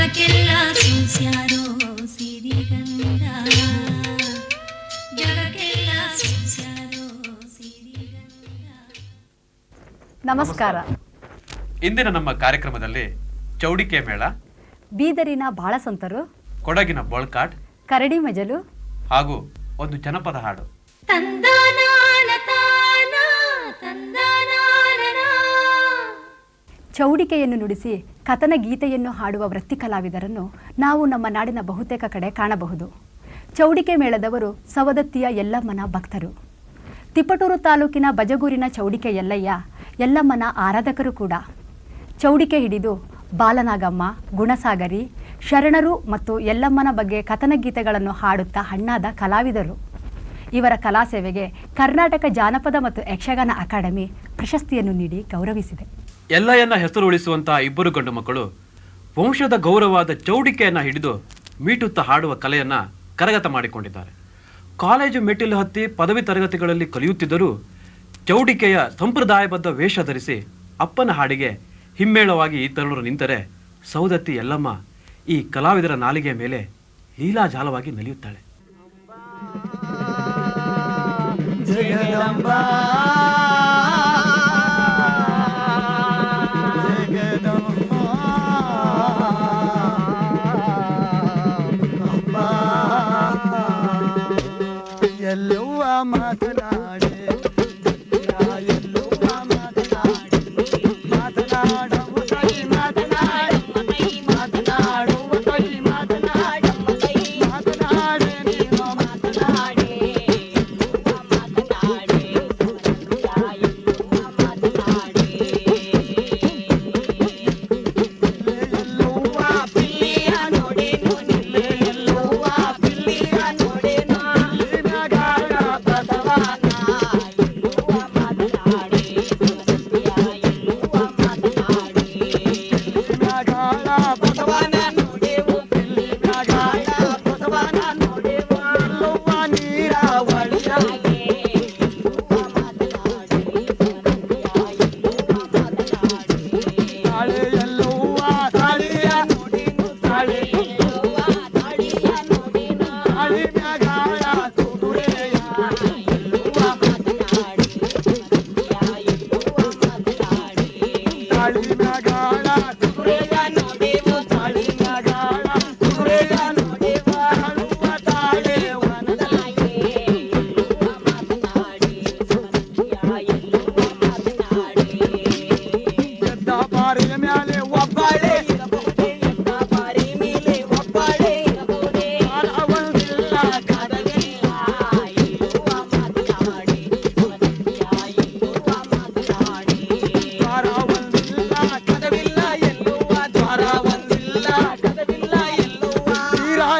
ಜಗಕ್ಕೆಲ್ಲ ಸೂಸ್ಯಾರೋ ಸಿರಿಗಂಧ ಜಗಕ್ಕೆಲ್ಲ ಸೂಸ್ಯಾರೋ ಸಿರಿಗಂಧ. ನಮಸ್ಕಾರ. ಇಂದಿನ ನಮ್ಮ ಕಾರ್ಯಕ್ರಮದಲ್ಲಿ ಚೌಡಿಕೆ ಮೇಳ, ಬೀದರಿನ ಬಾಳಸಂತರು, ಕೊಡಗಿನ ಬೊಳ್ಕಾಟ್, ಕರಡಿ ಮಜಲು ಹಾಗೂ ಒಂದು ಜನಪದ ಹಾಡು. ಚೌಡಿಕೆಯನ್ನು ನುಡಿಸಿ ಕಥನ ಗೀತೆಯನ್ನು ಹಾಡುವ ವೃತ್ತಿ ಕಲಾವಿದರನ್ನು ನಾವು ನಮ್ಮ ನಾಡಿನ ಬಹುತೇಕ ಕಡೆ ಕಾಣಬಹುದು. ಚೌಡಿಕೆ ಮೇಳದವರು ಸವದತ್ತಿಯ ಯಲ್ಲಮ್ಮನ ಭಕ್ತರು. ತಿಪಟೂರು ತಾಲೂಕಿನ ಬಜಗೂರಿನ ಚೌಡಿಕೆ ಯಲ್ಲಯ್ಯ ಯಲ್ಲಮ್ಮನ ಆರಾಧಕರು ಕೂಡ. ಚೌಡಿಕೆ ಹಿಡಿದು ಬಾಲನಾಗಮ್ಮ, ಗುಣಸಾಗರಿ, ಶರಣರು ಮತ್ತು ಯಲ್ಲಮ್ಮನ ಬಗ್ಗೆ ಕಥನ ಗೀತೆಗಳನ್ನು ಹಾಡುತ್ತಾ ಹಣ್ಣಾದ ಕಲಾವಿದರು. ಇವರ ಕಲಾ ಸೇವೆಗೆ ಕರ್ನಾಟಕ ಜಾನಪದ ಮತ್ತು ಯಕ್ಷಗಾನ ಅಕಾಡೆಮಿ ಪ್ರಶಸ್ತಿಯನ್ನು ನೀಡಿ ಗೌರವಿಸಿದೆ. ಯಲ್ಲಯ್ಯನ ಹೆಸರು ಉಳಿಸುವಂತಹ ಇಬ್ಬರು ಗಂಡು ಮಕ್ಕಳು ವಂಶದ ಗೌರವವಾದ ಚೌಡಿಕೆಯನ್ನು ಹಿಡಿದು ಮೀಟುತ್ತಾ ಹಾಡುವ ಕಲೆಯನ್ನು ಕರಗತ ಮಾಡಿಕೊಂಡಿದ್ದಾರೆ. ಕಾಲೇಜು ಮೆಟ್ಟಿಲು ಹತ್ತಿ ಪದವಿ ತರಗತಿಗಳಲ್ಲಿ ಕಲಿಯುತ್ತಿದ್ದರೂ ಚೌಡಿಕೆಯ ಸಂಪ್ರದಾಯಬದ್ಧ ವೇಷ ಧರಿಸಿ ಅಪ್ಪನ ಹಾಡಿಗೆ ಹಿಮ್ಮೇಳವಾಗಿ ಈ ತರುಣರು ನಿಂತರೆ ಸೌದತ್ತಿ ಯಲ್ಲಮ್ಮ ಈ ಕಲಾವಿದರ ನಾಲಿಗೆಯ ಮೇಲೆ ಲೀಲಾಜಾಲವಾಗಿ ನಲಿಯುತ್ತಾಳೆ. ಜಗದಂಬಾ ಎಲ್ಲುವ ಮಾತನಾಡೆ ಎಲ್ಲುವ ಮಾತನಾಡೆ ಮಾತನಾಡುವ ಕೈ ಮಾತನಾಡೆ ಮಾತನಾಡುವ ಕೈ ಮಾತನಾಡೆ ಮಾತನಾಡೆ ನೀನು ಮಾತನಾಡೆ ಮಾತನಾಡೆ ಎಲ್ಲುವ ಪಿಲ್ಲಿಯ ನೋಡಿ ಎಲ್ಲುವ ಪಿಲ್ಲಿಯ ನೋಡಿ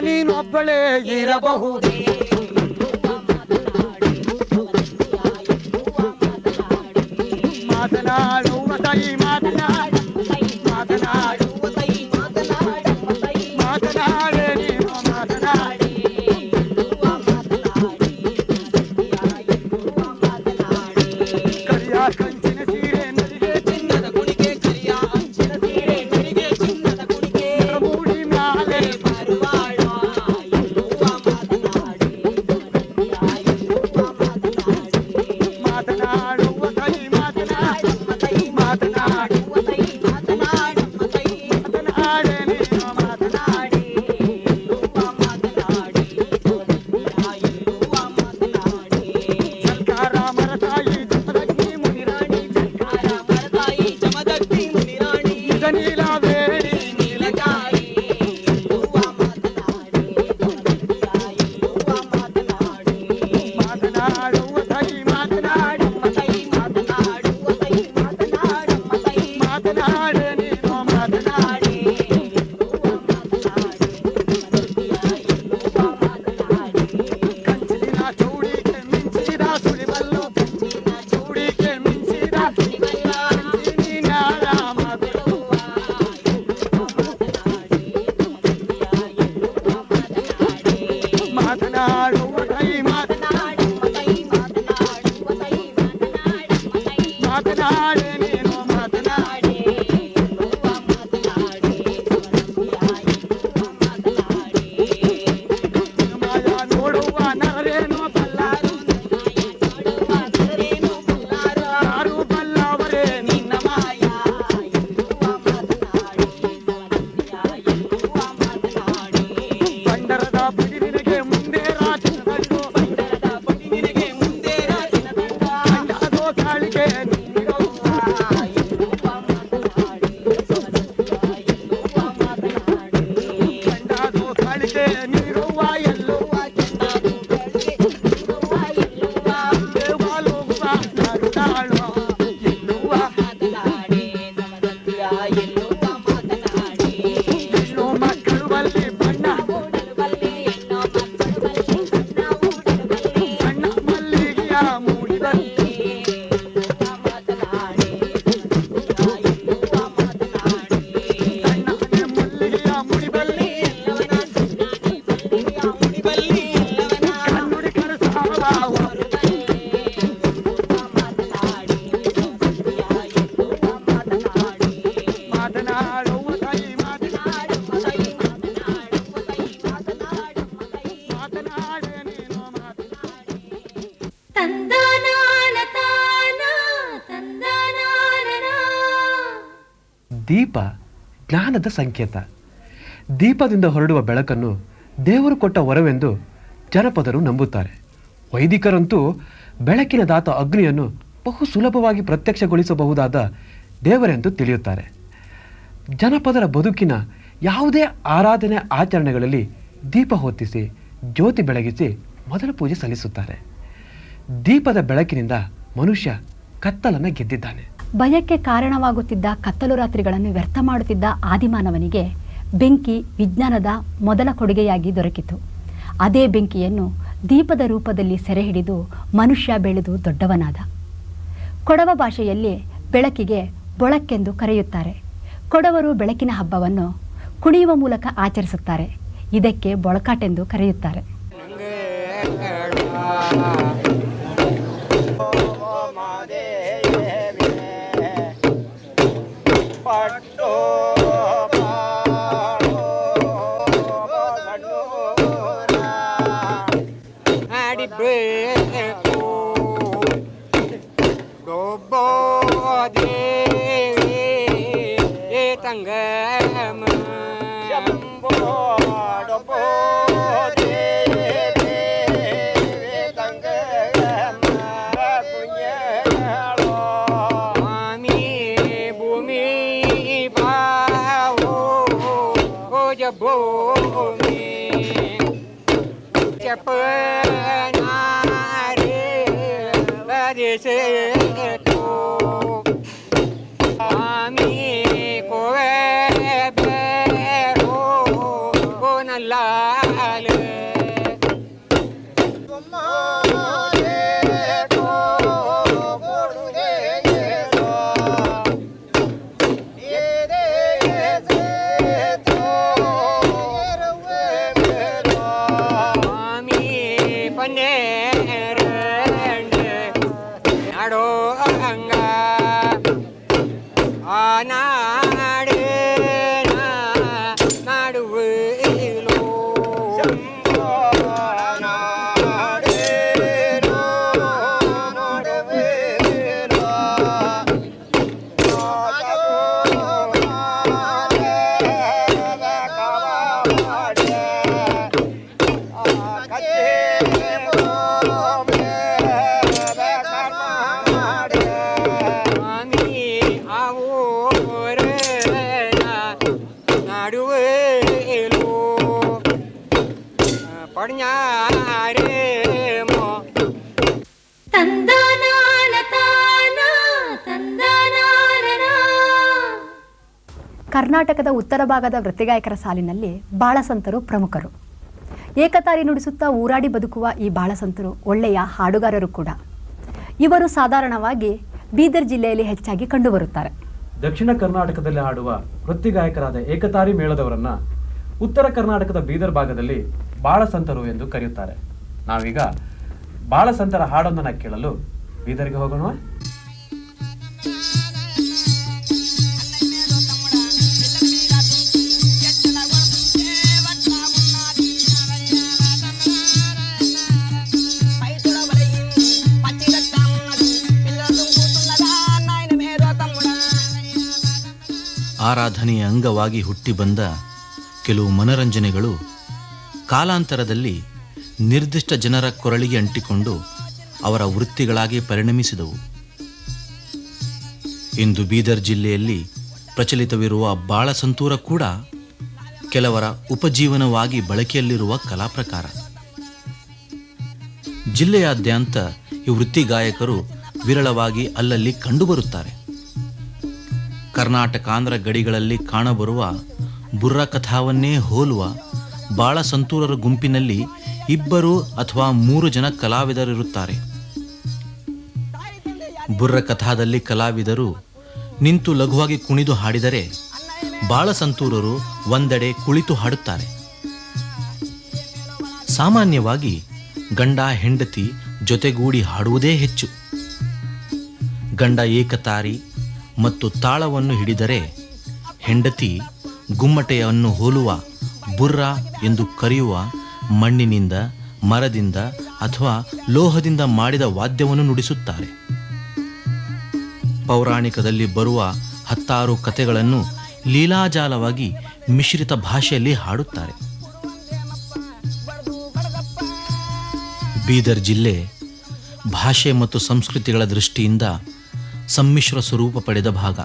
ನೀನೊಬ್ಬಳೇ ಇರಬಹುದೇ ಮಾತನಾಡುವ ಕೈ ಮಾತನಾಡು ಮಾತನಾಡುವ ಕೈ ಮಾತನಾಡೆ ನೀನು ಮಾತನಾಡಿ ಕರಿಯ ಕಂಚಿನ ಸೀರೆ ನಡಿಗೆ ಚಿನ್ನದ ಕುಣಿಗೆ ಕರಿಯ ಅಂಚಿನ ಸೀರೆ ನಡಿಗೆ ಚಿನ್ನದ ಕುಣಿಗೆ ಮೂಡಿ ಮ್ಯಾಲೆ ಬರುವಾಳ ಮಾತನಾಡುವ ಕೈ ಮಾತನಾಡು ಮಾತನಾಡುವ ಕೈ ಮಾತನಾಡು ಮಾತನಾಡೆ ನೀನು ಮಾತನಾಡಿ ಸರ್ಕಾರ ಮರತಾಯಿ ಜಮದಗ್ನಿ ಮುನಿರಾಣಿ ಸರ್ಕಾರ ಮರತಾಯಿ ಜಮದಗ್ನಿ ಮುನಿರಾಣಿ ನೀಲ ಬೇಡಿ ನೀಲಕಾಯಿ ಮಾತನಾಡುವ ಕೈ ಮಾತನಾಡು ಮಾತನಾಡುವ ಕೈ ಮಾತನಾಡು ಮಾತನಾಡೆ ನೀನು ಮಾತನಾಡಿ ದೀಪ ಜ್ಞಾನದ ಸಂಕೇತ. ದೀಪದಿಂದ ಹೊರಡುವ ಬೆಳಕನ್ನು ದೇವರು ಕೊಟ್ಟ ವರವೆಂದು ಜನಪದರು ನಂಬುತ್ತಾರೆ. ವೈದಿಕರಂತೂ ಬೆಳಕಿನ ದಾತ ಅಗ್ನಿಯನ್ನು ಬಹು ಸುಲಭವಾಗಿ ಪ್ರತ್ಯಕ್ಷಗೊಳಿಸಬಹುದಾದ ದೇವರೆಂದು ತಿಳಿಯುತ್ತಾರೆ. ಜನಪದರ ಬದುಕಿನ ಯಾವುದೇ ಆರಾಧನೆ ಆಚರಣೆಗಳಲ್ಲಿ ದೀಪ ಹೊತ್ತಿಸಿ ಜ್ಯೋತಿ ಬೆಳಗಿಸಿ ಮೊದಲ ಪೂಜೆ ಸಲ್ಲಿಸುತ್ತಾರೆ. ದೀಪದ ಬೆಳಕಿನಿಂದ ಮನುಷ್ಯ ಕತ್ತಲನ್ನು ಗೆದ್ದಿದ್ದಾನೆ. ಭಯಕ್ಕೆ ಕಾರಣವಾಗುತ್ತಿದ್ದ ಕತ್ತಲು ರಾತ್ರಿಗಳನ್ನು ವ್ಯರ್ಥ ಮಾಡುತ್ತಿದ್ದ ಆದಿಮಾನವನಿಗೆ ಬೆಂಕಿ ವಿಜ್ಞಾನದ ಮೊದಲ ಕೊಡುಗೆಯಾಗಿ ದೊರಕಿತು. ಅದೇ ಬೆಂಕಿಯನ್ನು ದೀಪದ ರೂಪದಲ್ಲಿ ಸೆರೆ ಹಿಡಿದು ಮನುಷ್ಯ ಬೆಳೆದು ದೊಡ್ಡವನಾದ. ಕೊಡವ ಭಾಷೆಯಲ್ಲಿ ಬೆಳಕಿಗೆ ಬೊಳಕ್ಕೆಂದು ಕರೆಯುತ್ತಾರೆ. ಕೊಡವರು ಬೆಳಕಿನ ಹಬ್ಬವನ್ನು ಕುಣಿಯುವ ಮೂಲಕ ಆಚರಿಸುತ್ತಾರೆ. ಇದಕ್ಕೆ ಬೊಳಕಾಟೆಂದು ಕರೆಯುತ್ತಾರೆ. ಕರ್ನಾಟಕದ ಉತ್ತರ ಭಾಗದ ವೃತ್ತಿಗಾಯಕರ ಸಾಲಿನಲ್ಲಿ ಬಾಳಸಂತರು ಪ್ರಮುಖರು. ಏಕತಾರಿ ನುಡಿಸುತ್ತಾ ಊರಾಡಿ ಬದುಕುವ ಈ ಬಾಳಸಂತರು ಒಳ್ಳೆಯ ಹಾಡುಗಾರರು ಕೂಡ. ಇವರು ಸಾಧಾರಣವಾಗಿ ಬೀದರ್ ಜಿಲ್ಲೆಯಲ್ಲಿ ಹೆಚ್ಚಾಗಿ ಕಂಡುಬರುತ್ತಾರೆ. ದಕ್ಷಿಣ ಕರ್ನಾಟಕದಲ್ಲಿ ಹಾಡುವ ವೃತ್ತಿಗಾಯಕರಾದ ಏಕತಾರಿ ಮೇಳದವರನ್ನ ಉತ್ತರ ಕರ್ನಾಟಕದ ಬೀದರ್ ಭಾಗದಲ್ಲಿ ಬಾಳಸಂತರು ಎಂದು ಕರೆಯುತ್ತಾರೆ. ನಾವೀಗ ಬಾಳಸಂತರ ಹಾಡೊಂದನ್ನು ಕೇಳಲು ಬೀದರ್ಗೆ ಹೋಗೋಣ. ಆರಾಧನೆಯ ಅಂಗವಾಗಿ ಹುಟ್ಟಿ ಬಂದ ಕೆಲವು ಮನರಂಜನೆಗಳು ಕಾಲಾಂತರದಲ್ಲಿ ನಿರ್ದಿಷ್ಟ ಜನರ ಕೊರಳಿಗೆ ಅಂಟಿಕೊಂಡು ಅವರ ವೃತ್ತಿಗಳಾಗಿ ಪರಿಣಮಿಸಿದವು. ಇಂದು ಬೀದರ್ ಜಿಲ್ಲೆಯಲ್ಲಿ ಪ್ರಚಲಿತವಿರುವ ಬಾಳಸಂತೂರ ಕೂಡ ಕೆಲವರ ಉಪಜೀವನವಾಗಿ ಬಳಕೆಯಲ್ಲಿರುವ ಕಲಾ ಪ್ರಕಾರ. ಜಿಲ್ಲೆಯಾದ್ಯಂತ ಈ ವೃತ್ತಿ ಗಾಯಕರು ವಿರಳವಾಗಿ ಅಲ್ಲಲ್ಲಿ ಕಂಡುಬರುತ್ತಾರೆ. ಕರ್ನಾಟಕಾಂಧ್ರ ಗಡಿಗಳಲ್ಲಿ ಕಾಣಬರುವ ಬುರ್ರ ಕಥಾವನ್ನೇ ಹೋಲುವ ಬಾಳಸಂತೂರರ ಗುಂಪಿನಲ್ಲಿ 2 ಅಥವಾ 3 ಜನ ಕಲಾವಿದರಿರುತ್ತಾರೆ. ಬುರ್ರ ಕಥಾದಲ್ಲಿ ಕಲಾವಿದರು ನಿಂತು ಲಘುವಾಗಿ ಕುಣಿದು ಹಾಡಿದರೆ ಬಾಳಸಂತೂರರು ಒಂದೆಡೆ ಕುಳಿತು ಹಾಡುತ್ತಾರೆ. ಸಾಮಾನ್ಯವಾಗಿ ಗಂಡ ಹೆಂಡತಿ ಜೊತೆಗೂಡಿ ಹಾಡುವುದೇ ಹೆಚ್ಚು. ಗಂಡ ಏಕತಾರಿ ಮತ್ತು ತಾಳವನ್ನು ಹಿಡಿದರೆ ಹೆಂಡತಿ ಗುಮ್ಮಟೆಯನ್ನು ಹೋಲುವ ಬುರ್ರ ಎಂದು ಕರೆಯುವ ಮಣ್ಣಿನಿಂದ, ಮರದಿಂದ ಅಥವಾ ಲೋಹದಿಂದ ಮಾಡಿದ ವಾದ್ಯವನ್ನು ನುಡಿಸುತ್ತಾರೆ. ಪೌರಾಣಿಕದಲ್ಲಿ ಬರುವ 10 ಕಥೆಗಳನ್ನು ಲೀಲಾಜಾಲವಾಗಿ ಮಿಶ್ರಿತ ಭಾಷೆಯಲ್ಲಿ ಹಾಡುತ್ತಾರೆ. ಬೀದರ್ ಜಿಲ್ಲೆ ಭಾಷೆ ಮತ್ತು ಸಂಸ್ಕೃತಿಗಳ ದೃಷ್ಟಿಯಿಂದ ಸಮ್ಮಿಶ್ರ ಸ್ವರೂಪ ಪಡೆದ ಭಾಗ.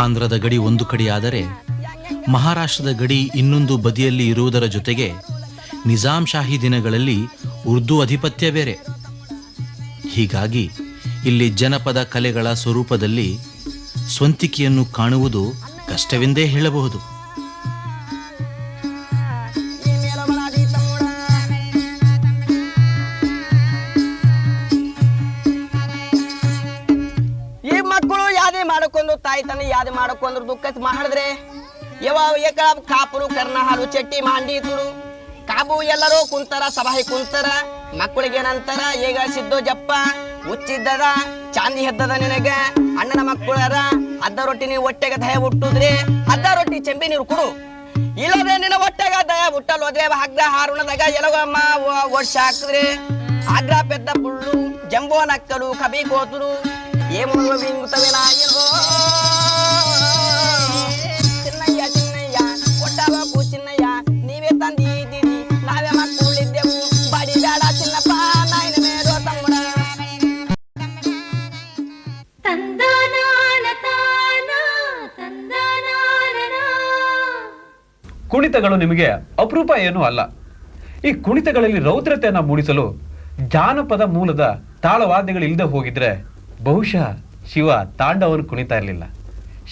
ಆಂಧ್ರದ ಗಡಿ ಒಂದು ಕಡೆಯಾದರೆ ಮಹಾರಾಷ್ಟ್ರದ ಗಡಿ ಇನ್ನೊಂದು ಬದಿಯಲ್ಲಿ ಇರುವುದರ ಜೊತೆಗೆ ನಿಜಾಂ ಶಾಹಿ ದಿನಗಳಲ್ಲಿ ಉರ್ದು ಅಧಿಪತ್ಯ ಬೇರೆ. ಹೀಗಾಗಿ ಇಲ್ಲಿ ಜನಪದ ಕಲೆಗಳ ಸ್ವರೂಪದಲ್ಲಿ ಸ್ವಂತಿಕೆಯನ್ನು ಕಾಣುವುದು ಕಷ್ಟವೆಂದೇ ಹೇಳಬಹುದು. ಈ ಮಕ್ಕಳು ಯಾದೆ ಮಾಡಿಕೊಂಡು ತಾಯಿ ತನ್ನ ಯಾದೆ ಮಾಡಿಕೊಂಡು ದುಃಖ ಮಾಡಿದ್ರೆ ಯಾವ ಏಕ ಕಾಪುರು ಕರ್ಣ ಹಾಲು ಚಟ್ಟಿ ಮಾಂಡಿ ತುಳು ಕಾಬು ಎಲ್ಲರೂ ಕುಂತರ ಸಭಾಯಿ ಕುಂತರ ಮಕ್ಕಳಿಗೆ ನಂತರ ಈಗ ಸಿದ್ದು ಜಪ್ಪ ಹುಚ್ಚಿದ್ದದ ಚಾಂದಿ ಹೆದ್ದದ ನಿನಗ ಅಣ್ಣನ ಮಕ್ಕಳರ ಅರ್ಧ ರೊಟ್ಟಿ ನೀವು ಹೊಟ್ಟೆಗೆ ದಯ ಹುಟ್ಟುದ್ರೆ ಅರ್ಧ ರೊಟ್ಟಿ ಚೆಂಬಿ ನೀರು ಕೊಡು, ಇಲ್ಲದೆ ನಿನ್ನ ಹೊಟ್ಟೆಗ ದಯ ಹುಟ್ಟಲ್ ಹೋದ್ರೆ ಹಗ್ಗ ಹಾರುಣದಾಗ ಎಲಗಮ್ಮ ವರ್ಷ ಹಾಕಿದ್ರೆ ಆಗ್ರ ಪೆದ್ದ ಪುಳ್ಳು ಜಂಬೋ ನಕ್ಕಲು ಕಬಿ ಕೋತುರು ಏಮು ವಿಂಗುತ್ತವೆ ನಾಯನೋ ಚಿನ್ನಯ್ಯ ಚಿನ್ನಯ್ಯ ಕೊಟ್ಟವಕು ಚಿನ್ನಯ್ಯ ನೀವೇ ತಂದಿದ್ದೀರಿ ನಾವೇ ಮಕ್ಕಳಿದ್ದೆವು ಬಡಿ ಬೇಡ ಚಿನ್ನಪ್ಪ ನಾಯಿನ ಮೇರೋ ತಮ್ಮಡ ತಂದನಾನ ತಾನ ತಂದನಾನನ. ಕುಣಿತಗಳು ನಿಮಗೆ ಅಪರೂಪ ಏನೂ ಅಲ್ಲ. ಈ ಕುಣಿತಗಳಲ್ಲಿ ರೌದ್ರತೆಯನ್ನು ಮೂಡಿಸಲು ಜಾನಪದ ಮೂಲದ ತಾಳವಾದ್ಯಗಳು ಇಲ್ಲದೆ ಹೋಗಿದ್ರೆ ಬಹುಶಃ ಶಿವ ತಾಂಡವವನ್ನು ಕುಣಿತಾ ಇರಲಿಲ್ಲ,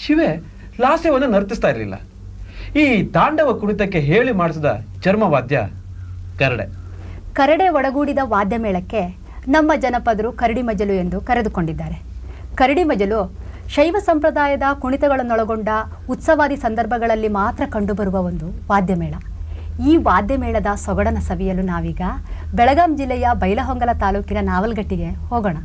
ಶಿವೆ ಲಾಸ್ಯವನ್ನು ನರ್ತಿಸ್ತಾ ಇರಲಿಲ್ಲ. ಈ ತಾಂಡವ ಕುಣಿತಕ್ಕೆ ಹೇಳಿ ಮಾಡಿಸಿದ ಚರ್ಮವಾದ್ಯ ಕರಡೆ. ಕರಡೆ ಒಡಗೂಡಿದ ವಾದ್ಯ ಮೇಳಕ್ಕೆ ನಮ್ಮ ಜನಪದರು ಕರಡಿ ಮಜಲು ಎಂದು ಕರೆದುಕೊಂಡಿದ್ದಾರೆ. ಕರಡಿ ಮಜಲು ಶೈವ ಸಂಪ್ರದಾಯದ ಕುಣಿತಗಳನ್ನೊಳಗೊಂಡ ಉತ್ಸವಾದಿ ಸಂದರ್ಭಗಳಲ್ಲಿ ಮಾತ್ರ ಕಂಡುಬರುವ ಒಂದು ವಾದ್ಯಮೇಳ. ಈ ವಾದ್ಯಮೇಳದ ಸೊಗಡನ ಸವಿಯಲು ನಾವೀಗ ಬೆಳಗಾಂ ಜಿಲ್ಲೆಯ ಬೈಲಹೊಂಗಲ ತಾಲೂಕಿನ ನಾವಲ್ಗಟ್ಟಿಗೆ ಹೋಗೋಣ.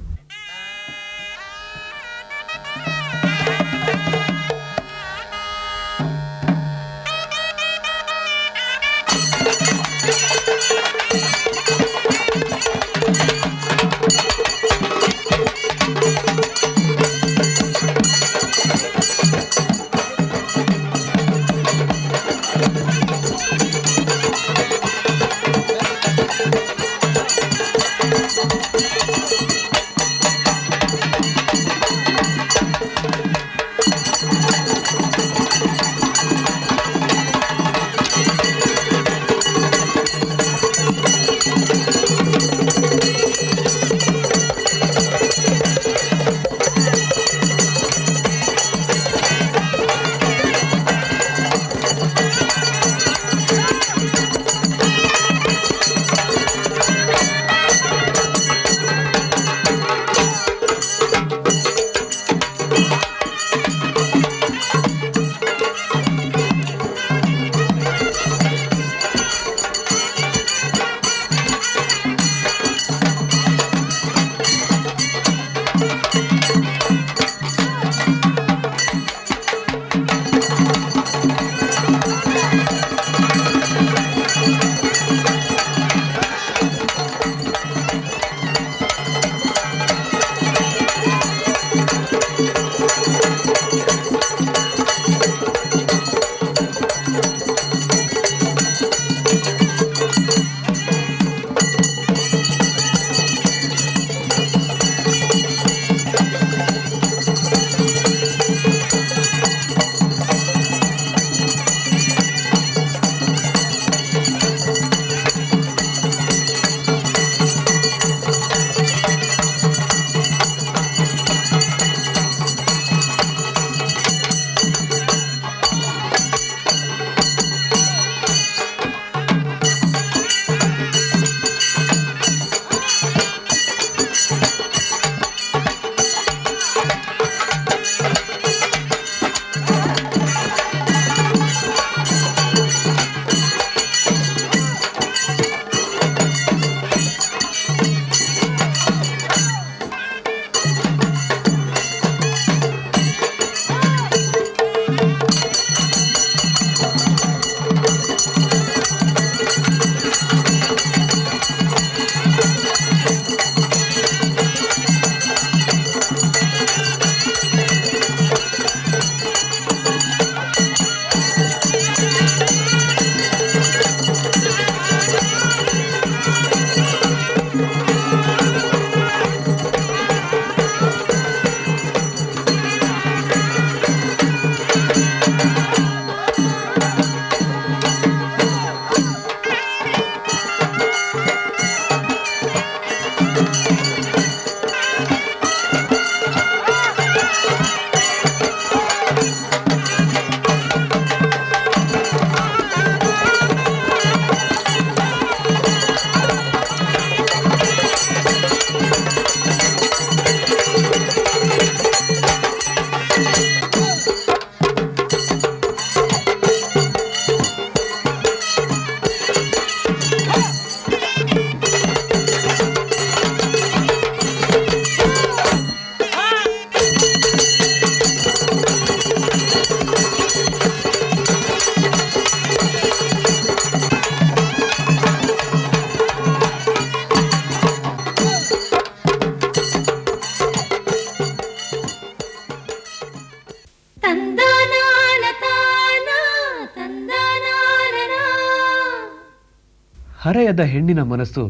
ಹರೆಯದ ಹೆಣ್ಣಿನ ಮನಸ್ಸು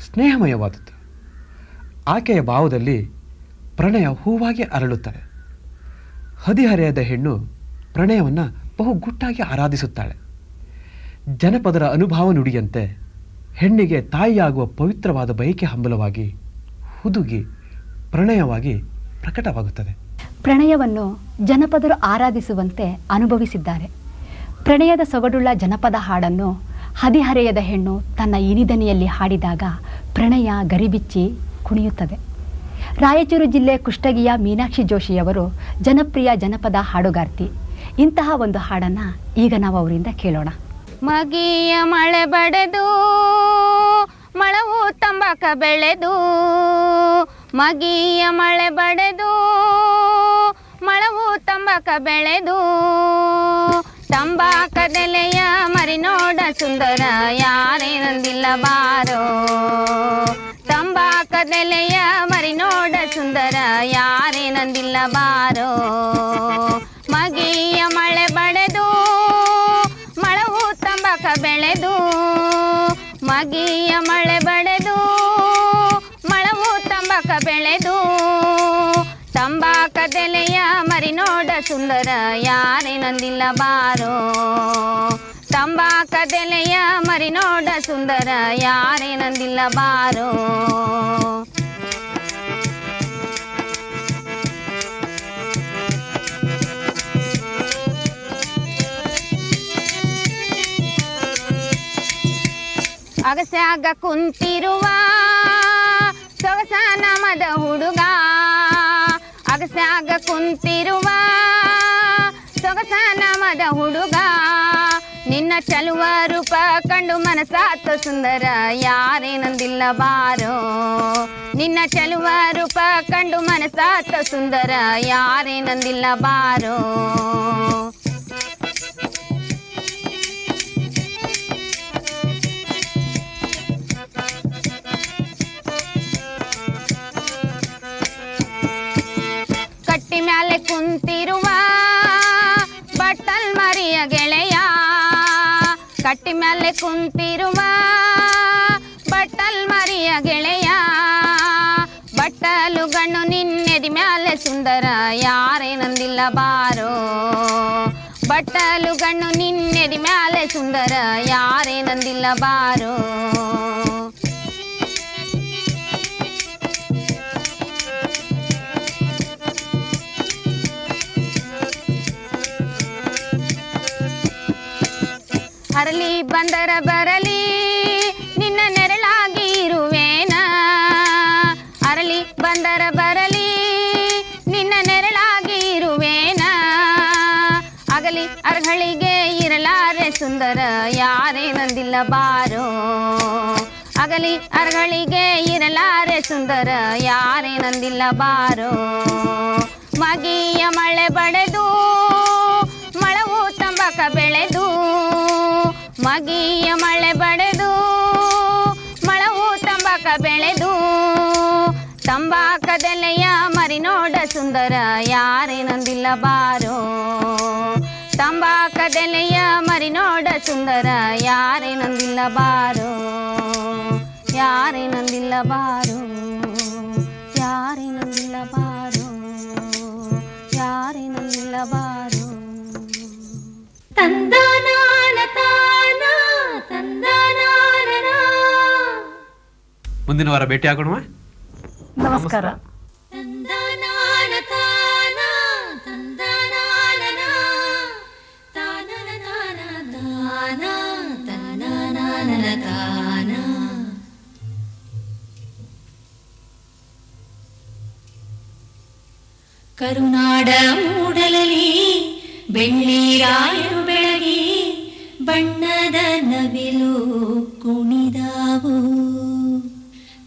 ಸ್ನೇಹಮಯವಾದದ್ದು. ಆಕೆಯ ಭಾವದಲ್ಲಿ ಪ್ರಣಯ ಹೂವಾಗಿ ಅರಳುತ್ತದೆ. ಹದಿಹರೆಯದ ಹೆಣ್ಣು ಪ್ರಣಯವನ್ನು ಬಹುಗುಟ್ಟಾಗಿ ಆರಾಧಿಸುತ್ತಾಳೆ. ಜನಪದರ ಅನುಭವ ನುಡಿಯಂತೆ ಹೆಣ್ಣಿಗೆ ತಾಯಿಯಾಗುವ ಪವಿತ್ರವಾದ ಬಯಕೆ ಹಂಬಲವಾಗಿ ಹುದುಗಿ ಪ್ರಣಯವಾಗಿ ಪ್ರಕಟವಾಗುತ್ತದೆ. ಪ್ರಣಯವನ್ನು ಜನಪದರು ಆರಾಧಿಸುವಂತೆ ಅನುಭವಿಸಿದ್ದಾರೆ. ಪ್ರಣಯದ ಸೊಗಡುಳ್ಳ ಜನಪದ ಹಾಡನ್ನು ಹದಿಹರೆಯದ ಹೆಣ್ಣು ತನ್ನ ಇನಿದನಿಯಲ್ಲಿ ಹಾಡಿದಾಗ ಪ್ರಣಯ ಗರಿಬಿಚ್ಚಿ ಕುಣಿಯುತ್ತದೆ. ರಾಯಚೂರು ಜಿಲ್ಲೆ ಕುಷ್ಟಗಿಯ ಮೀನಾಕ್ಷಿ ಜೋಶಿಯವರು ಜನಪ್ರಿಯ ಜನಪದ ಹಾಡುಗಾರ್ತಿ. ಇಂತಹ ಒಂದು ಹಾಡನ್ನು ಈಗ ನಾವು ಅವರಿಂದ ಕೇಳೋಣ. ಮಗಿಯ ಮಳೆ ಬಡೆದು ಮಳವು ತಂಬಾಕ ಬೆಳೆದು, ಮಗಿಯ ಮಳೆ ಬಡೆದು ಮಳವು ತಂಬಾಕ ಬೆಳೆದು, ತಂಬಾಕದೆಲೆಯ ಮರಿ ನೋಡ ಸುಂದರ ಯಾರೇನಂದಿಲ್ಲ ಬಾರೋ, ತಂಬಾಕದೆಲೆಯ ಮರಿ ನೋಡ ಸುಂದರ ಯಾರೇನಂದಿಲ್ಲ ಬಾರೋ. ಮಗಿಯ ಮಳೆ ಬಡೆದು ಮಳವು ತಂಬಾಕ ಬೆಳೆದು, ಮಗಿಯ ಮಳೆ ಬಡೆದು ಮಳವು ತಂಬಾಕ ಬೆಳೆದು, ತಂಬಾಕದೆಲೆಯ ಮರಿ ನೋಡ ಸುಂದರ ಯಾರೇನಂದಿಲ್ಲ ಬಾರೋ, ತಂಬಾಕದೆಲೆಯ ಮರಿ ನೋಡ ಸುಂದರ ಯಾರೇನಂದಿಲ್ಲ ಬಾರೋ. ಅಗಸ್ಯಾಗ ಕುಂತಿರುವ ಸೊಗಸ ನಮದ ಹುಡುಗ, ಅಗಸ್ಯಾಗ ಕುಂತಿರುವ ಸೊಗಸ ನಮದ ಹುಡುಗ, ನಿನ್ನ ಚಲುವ ರೂಪ ಕಂಡು ಮನಸಾತ ಸುಂದರ ಯಾರೇನಂದಿಲ್ಲ ಬಾರೋ, ನಿನ್ನ ಚಲುವ ರೂಪ ಕಂಡು ಮನಸಾತ ಸುಂದರ ಯಾರೇನಂದಿಲ್ಲ ಬಾರೋ. ಕಟ್ಟಿ ಮ್ಯಾಲೆ ಕುಂತಿರುವ ಬಟ್ಟಲ್ ಮರಿಯ ಗೆಳೆಯ, ಕಟ್ಟಿ ಮ್ಯಾಲೆ ಕುಂತಿರುವ ಬಟ್ಟಲ್ ಮರಿಯ ಗೆಳೆಯ, ಬಟ್ಟಲು ಗಣ್ಣು ನಿನ್ನೆದಿ ಮ್ಯಾಲೆ ಸುಂದರ ಯಾರೇನಂದಿಲ್ಲ ಬಾರೋ, ಬಟ್ಟಲು ಗಣ್ಣು ನಿನ್ನೆದಿ ಮ್ಯಾಲೆ ಸುಂದರ ಯಾರೇನಂದಿಲ್ಲ ಬಾರೋ. ಅರಳಿ ಬಂದರ ಬರಲಿ ನಿನ್ನ ನೆರಳಾಗಿ ಇರುವೇನ, ಅರಳಿ ಬಂದರ ಬರಲಿ ನಿನ್ನ ನೆರಳಾಗಿ ಇರುವೇನ, ಅಗಲಿ ಅರ್ಗಳಿಗೆ ಇರಲಾರೆ ಸುಂದರ ಯಾರೇನಂದಿಲ್ಲ ಬಾರೋ, ಅಗಲಿ ಅರ್ಗಳಿಗೆ ಇರಲಾರೆ ಸುಂದರ ಯಾರೇನಂದಿಲ್ಲ ಬಾರೋ. ಮಗಿಯ ಮಳೆ ಬಡೆದು ಮಳವು ತಂಬಾಕ ಬೆಳೆದು, ಮಗಿಯ ಮಳೆ ಬಡೆದು ಮಳವು ತಂಬಾಕ ಬೆಳೆದು, ತಂಬಾಕದೆಲೆಯ ಮರಿ ನೋಡ ಸುಂದರ ಯಾರೇನಂದಿಲ್ಲ ಬಾರೋ, ತಂಬಾಕದೆಲೆಯ ಮರಿ ನೋಡ ಸುಂದರ ಯಾರೇನಂದಿಲ್ಲ ಬಾರೋ, ಯಾರೇನಂದಿಲ್ಲ ಬಾರೋ, ಯಾರೇನಂದಿಲ್ಲ ಬಾರೋ, ಯಾರೇನಂದಿಲ್ಲ ಬಾರೋ. ತಂದನಾನ ತಾನ ತಂದನಾನ. ಮುಂದಿನ ವಾರ ಭೇಟಿ ಆಗೋಣ. ನಮಸ್ಕಾರ. ತಂದನಾನ ತಾನ ತಂದನಾನ ತಾನನ ತಾನ ತಾನ ತನ್ನನಾನನ ತಾನ. ಕರುನಾಡ ಮೂಡಲಲಿ ಬೆಳ್ಳಿರಾಯರು ಬೆಳಗಿ ಬಣ್ಣದ ನವಿಲು ಕುಣಿದಾವು.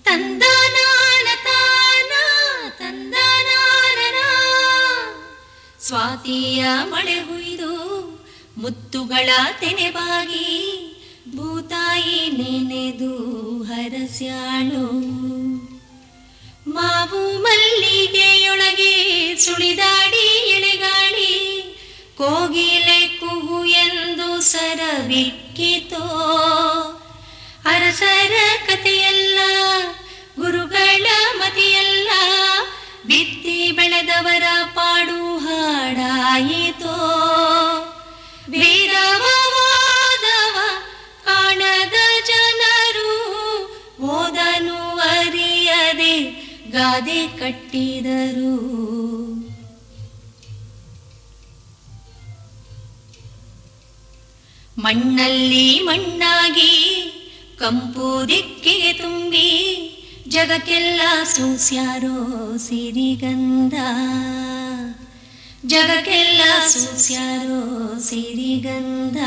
ತಂದನಾನ ತಾನ ತಂದನಾನ. ಸ್ವಾತಿಯ ಮಳೆ ಹುಯ್ದು ಮುತ್ತುಗಳ ತೆನೆಬಾಗಿ ಭೂತಾಯಿ ನೆನೆದು ಹರಸ್ಯಾಳು. ಮಾವು ಮಲ್ಲಿಗೆಯೊಳಗೆ ಸುಳಿದಾಡಿ ಎಳೆಗಾಳಿ ಕೋಗಿಲೆ ಕುಹು ಎಂದು ಸರವಿಕ್ಕಿತೋ. ವೇದವರ ಪಾಡು ಹಾಡಾಯಿತೋ ವೇದವಾದವ ಕಾಣದ ಜನರು ಓದನು ಅರಿಯದೆ ಗಾದೆ ಕಟ್ಟಿದರು. ಮಣ್ಣಲ್ಲಿ ಮಣ್ಣಾಗಿ ಕಂಪು ದಿಕ್ಕಿಗೆ ತುಂಬಿ ಜಗಕ್ಕೆಲ್ಲ ಸೂಸ್ಯಾರೋ ಸಿರಿಗಂಧ, ಜಗಕ್ಕೆಲ್ಲ ಸೂಸ್ಯಾರೋ ಸಿರಿಗಂಧ.